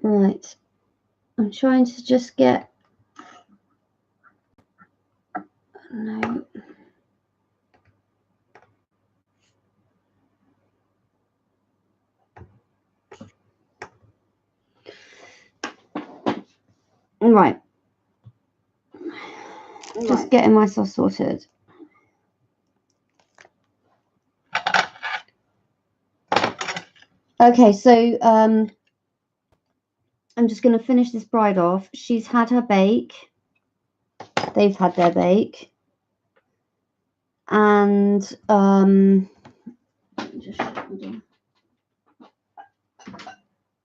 Right. I'm trying to just get... No. Right. Just getting myself sorted. Okay, so I'm just going to finish this bride off. She's had her bake. They've had their bake. And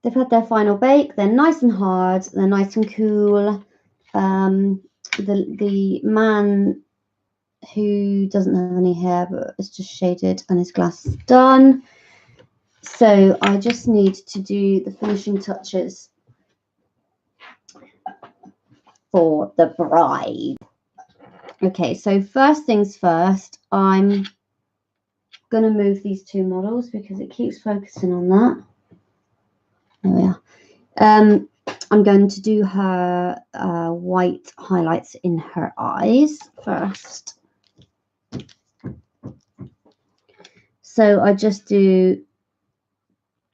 they've had their final bake. They're nice and hard. They're nice and cool. The man who doesn't have any hair but it's just shaded and his glass is done. So I just need to do the finishing touches for the bride. Okay, so first things first, I'm going to move these two models because it keeps focusing on that. There we are. I'm going to do her white highlights in her eyes first. So I just do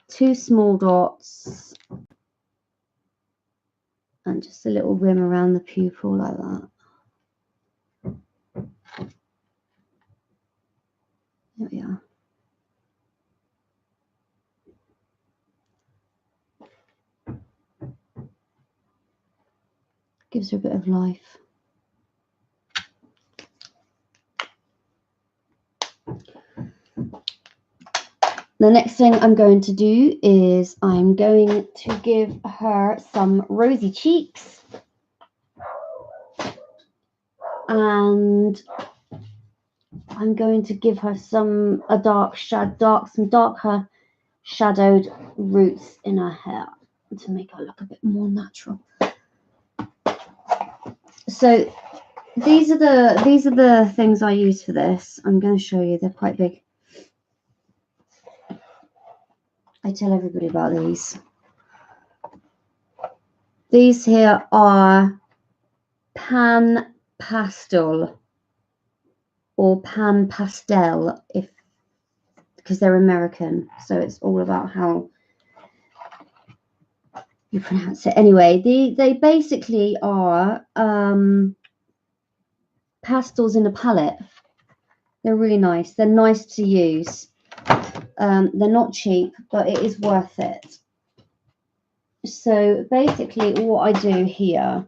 2 small dots and just a little rim around the pupil like that. There we are. Gives her a bit of life. The next thing I'm going to do is I'm going to give her some rosy cheeks. And I'm going to give her some darker shadowed roots in her hair to make her look a bit more natural. So these are the things I use for this. I'm going to show you. They're quite big. I tell everybody about these. These here are pan pastel or pan pastel because they're American, so it's all about how you pronounce it. Anyway, they basically are pastels in a palette. They're really nice. They're nice to use. They're not cheap, but it is worth it. So basically what I do here,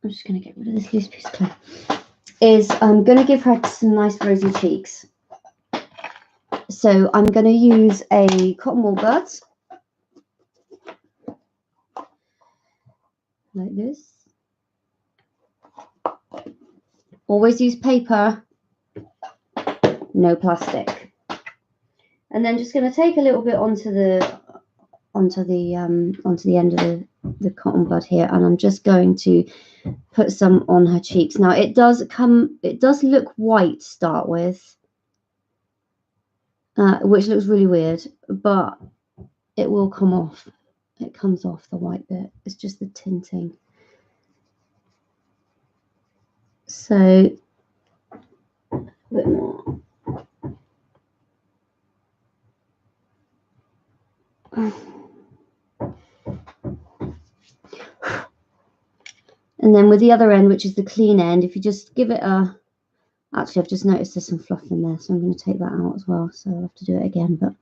I'm just going to get rid of this loose piece of clay, is I'm going to give her some nice rosy cheeks. So I'm going to use a cotton wool bud, like this. Always use paper, no plastic. And then just going to take a little bit onto the end of the cotton bud here, and I'm just going to put some on her cheeks. Now it does look white to start with, which looks really weird, but it will come off. It comes off, the white bit. It's just the tinting. So a bit more. And then with the other end, which is the clean end, if you just give it a... Actually, I've just noticed there's some fluff in there, so I'm going to take that out as well. So I'll have to do it again. But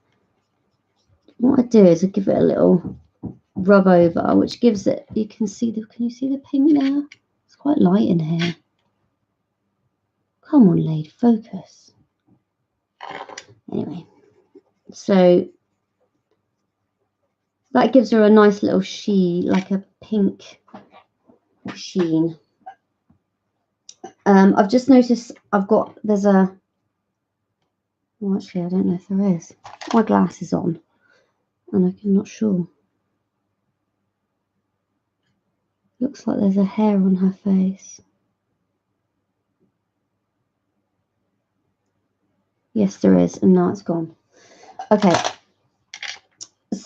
what I do is I give it a little rub over, which gives it... You can see the... Can you see the pink now? It's quite light in here. Come on, lady, focus. Anyway, so that gives her a nice little sheen, like a pink sheen. I've just noticed there's a... Well, actually, I don't know if there is. My glass is on, and I'm not sure. Looks like there's a hair on her face. Yes, there is, and now it's gone. Okay.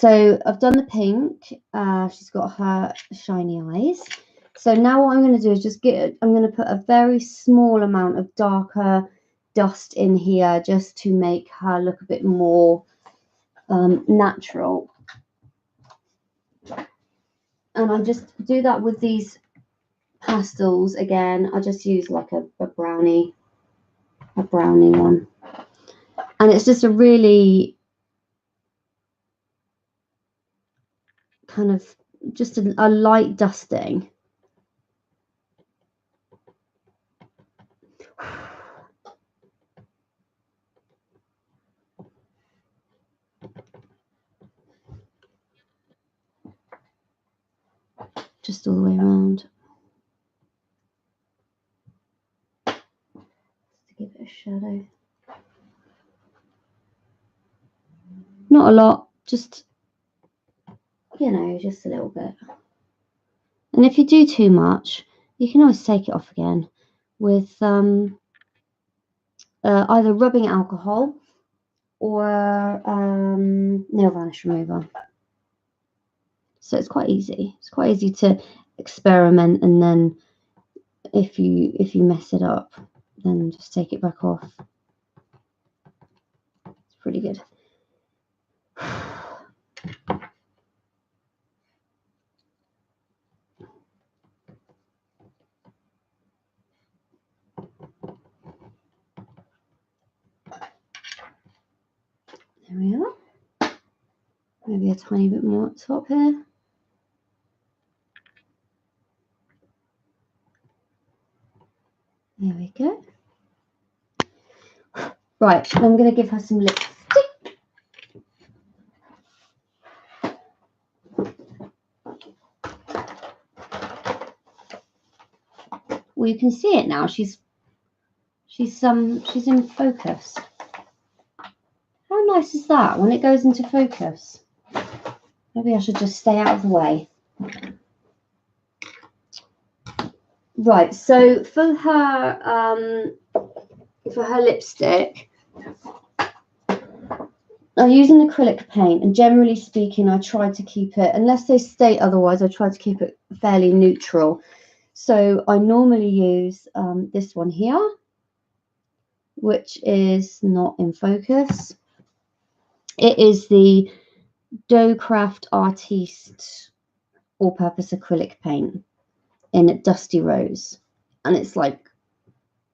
So I've done the pink. She's got her shiny eyes. So now what I'm going to do is I'm going to put a very small amount of darker dust in here just to make her look a bit more natural. And I just do that with these pastels again. I just use like a brownie one. And it's just a really kind of just a light dusting. Just all the way around. Just to give it a shadow. Not a lot, just, you know, just a little bit. And if you do too much, you can always take it off again with either rubbing alcohol or nail varnish remover. So it's quite easy. It's quite easy to experiment, and then if you mess it up, then just take it back off. It's pretty good. There we are. Maybe a tiny bit more at the top here. There we go. Right, I'm going to give her some lipstick. Well, you can see it now. She's in focus. How nice is that when it goes into focus? Maybe I should just stay out of the way. Right, so for her lipstick, I'm using acrylic paint, and generally speaking, I try to keep it, unless they state otherwise, I try to keep it fairly neutral. So I normally use this one here, which is not in focus. It is the Doe Craft Artiste all-purpose acrylic paint in Dusty Rose, and it's like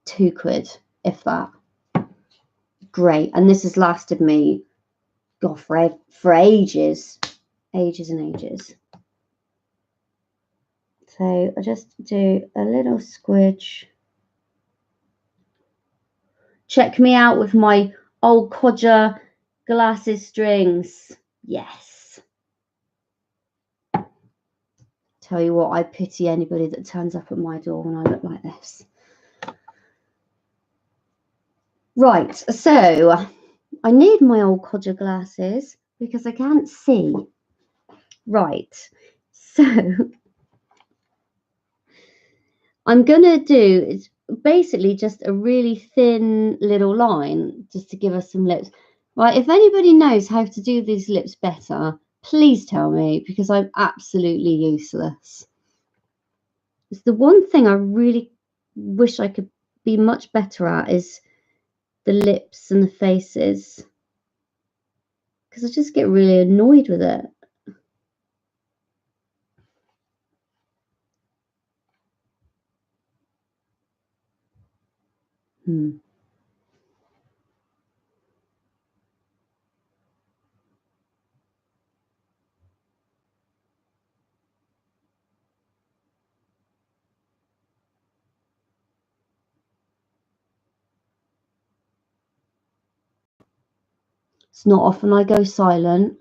£2, if that. Great, and this has lasted me, God, for ages and ages. So I just do a little squidge. Check me out with my old codger glasses strings. Yes. Tell you what, I pity anybody that turns up at my door when I look like this. Right, so I need my old codger glasses because I can't see. Right, so I'm going to do is basically just a really thin little line just to give us some lips. Right, if anybody knows how to do these lips better, please tell me, because I'm absolutely useless. It's the one thing I really wish I could be much better at, is the lips and the faces, because I just get really annoyed with it. It's not often I go silent.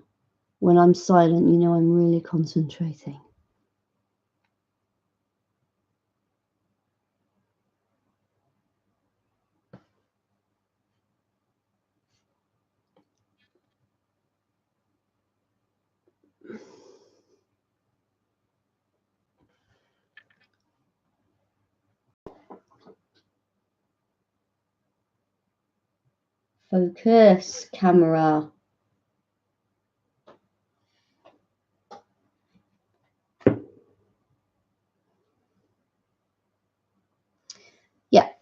When I'm silent, you know I'm really concentrating. Focus, camera.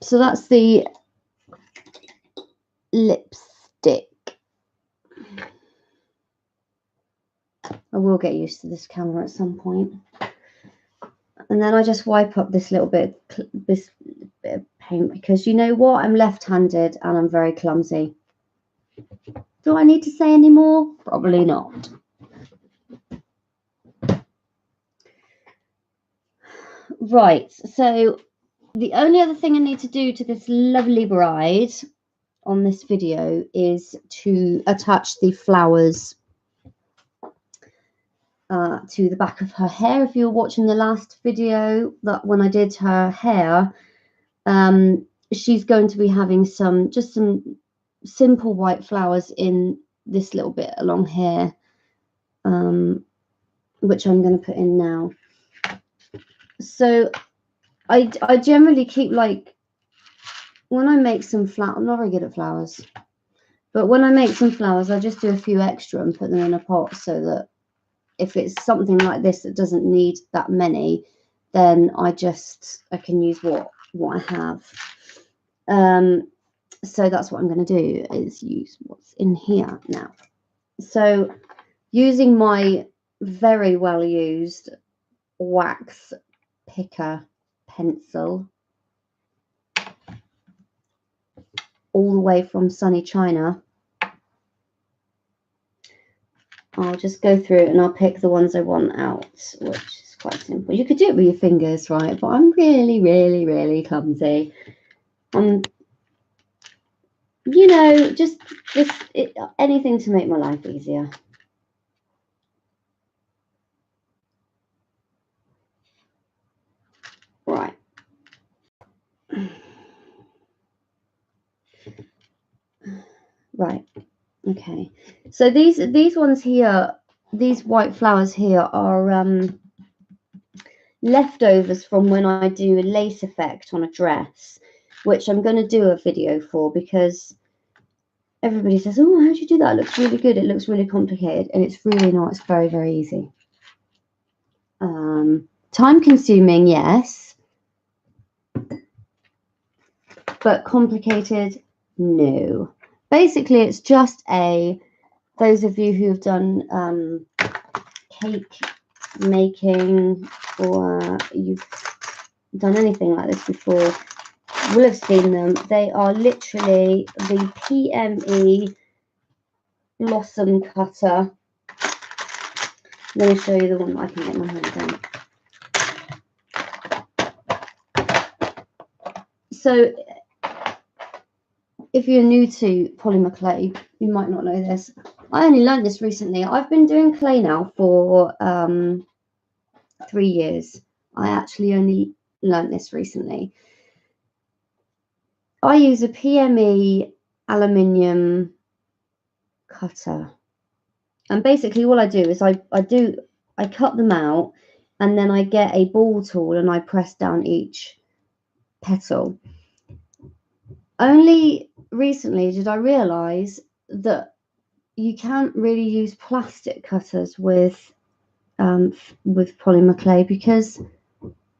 So that's the lipstick. I will get used to this camera at some point. And then I just wipe up this little bit, this bit of paint, because you know what? I'm left-handed and I'm very clumsy. Do I need to say any more? Probably not. Right, so the only other thing I need to do to this lovely bride on this video is to attach the flowers to the back of her hair. If you were watching the last video, that when I did her hair, she's going to be having some simple white flowers in this little bit along here, which I'm going to put in now. So I generally keep, like, when I make some flowers, I'm not very good at flowers, but when I make some flowers, I just do a few extra and put them in a pot, so that if it's something like this that doesn't need that many, then I can use what I have. So that's what I'm going to do, is use what's in here now. So using my very well used wax picker pencil, all the way from sunny China, I'll just go through and I'll pick the ones I want out, which is quite simple. You could do it with your fingers, right? But I'm really, really, really clumsy. You know, just anything to make my life easier. Right. Right. Okay. So these ones here, these white flowers here, are leftovers from when I do a lace effect on a dress, which I'm going to do a video for, because everybody says, oh, how do you do that? It looks really good. It looks really complicated. And it's really not. It's very, very easy. Time consuming, yes. But complicated, no. Basically, it's just those of you who have done cake making, or you've done anything like this before, will have seen them. They are literally the PME blossom cutter. Let me show you the one that I can get my hand on. So if you're new to Polymer Clay, you might not know this. I only learned this recently. I've been doing clay now for 3 years. I actually only learned this recently. I use a PME aluminium cutter, and basically all I do is I cut them out, and then I get a ball tool and I press down each petal. Only recently did I realize that you can't really use plastic cutters with Polymer Clay, because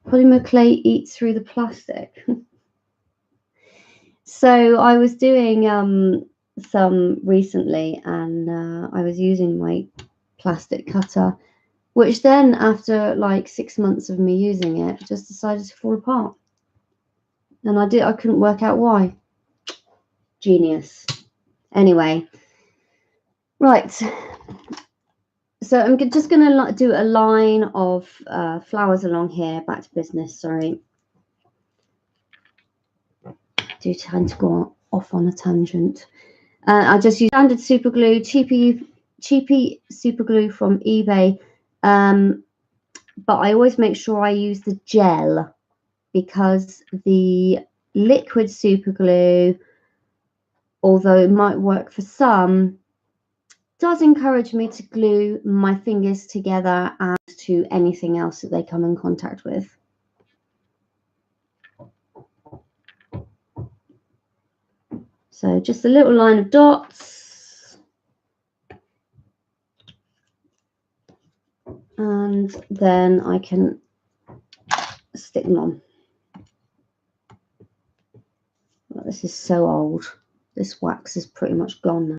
Polymer Clay eats through the plastic. So I was doing some recently, and I was using my plastic cutter, which then, after like 6 months of me using it, just decided to fall apart. And I couldn't work out why. Genius. Anyway, right. So I'm just going to do a line of flowers along here. Back to business, sorry. Do tend to go off on a tangent. I just use standard super glue, cheapy super glue from eBay, but I always make sure I use the gel, because the liquid super glue, although it might work for some, does encourage me to glue my fingers together and to anything else that they come in contact with. So just a little line of dots, and then I can stick them on. but this is so old. This wax is pretty much gone now.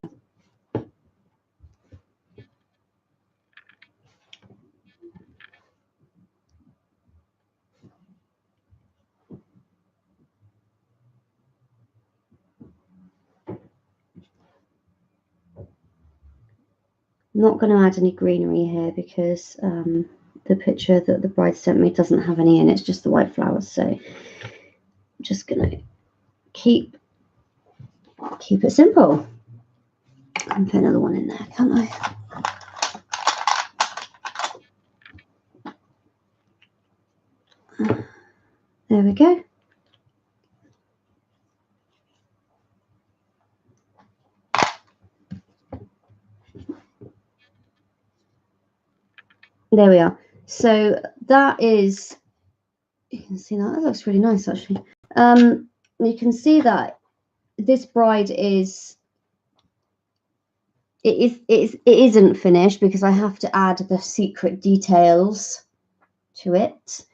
I'm not going to add any greenery here because the picture that the bride sent me doesn't have any in it. It's just the white flowers. So I'm just going to keep it simple. I can put another one in there, can't I? There we go. There we are. So that is, you can see that looks really nice actually. You can see that this bride is, it isn't finished because I have to add the secret details to it.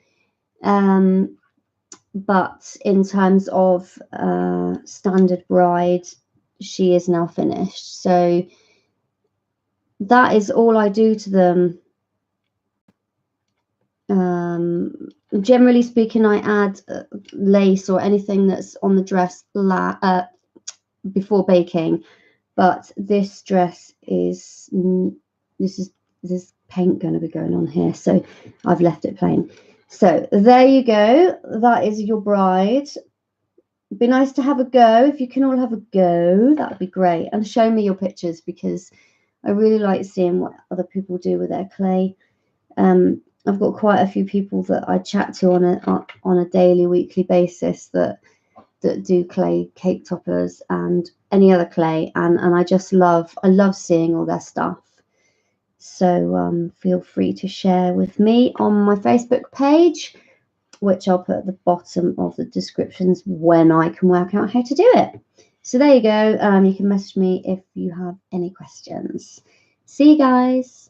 But in terms of standard bride, she is now finished. So that is all I do to them. Generally speaking, I add lace or anything that's on the dress before baking, but this dress is, there's paint going to be going on here, so I've left it plain. So there you go. That is your bride. It'd be nice to have a go. If you can all have a go, that would be great. And show me your pictures because I really like seeing what other people do with their clay. I've got quite a few people that I chat to on a daily, weekly basis that do clay cake toppers and any other clay, and I love seeing all their stuff. So feel free to share with me on my Facebook page, which I'll put at the bottom of the descriptions when I can work out how to do it. So there you go. You can message me if you have any questions. See you guys.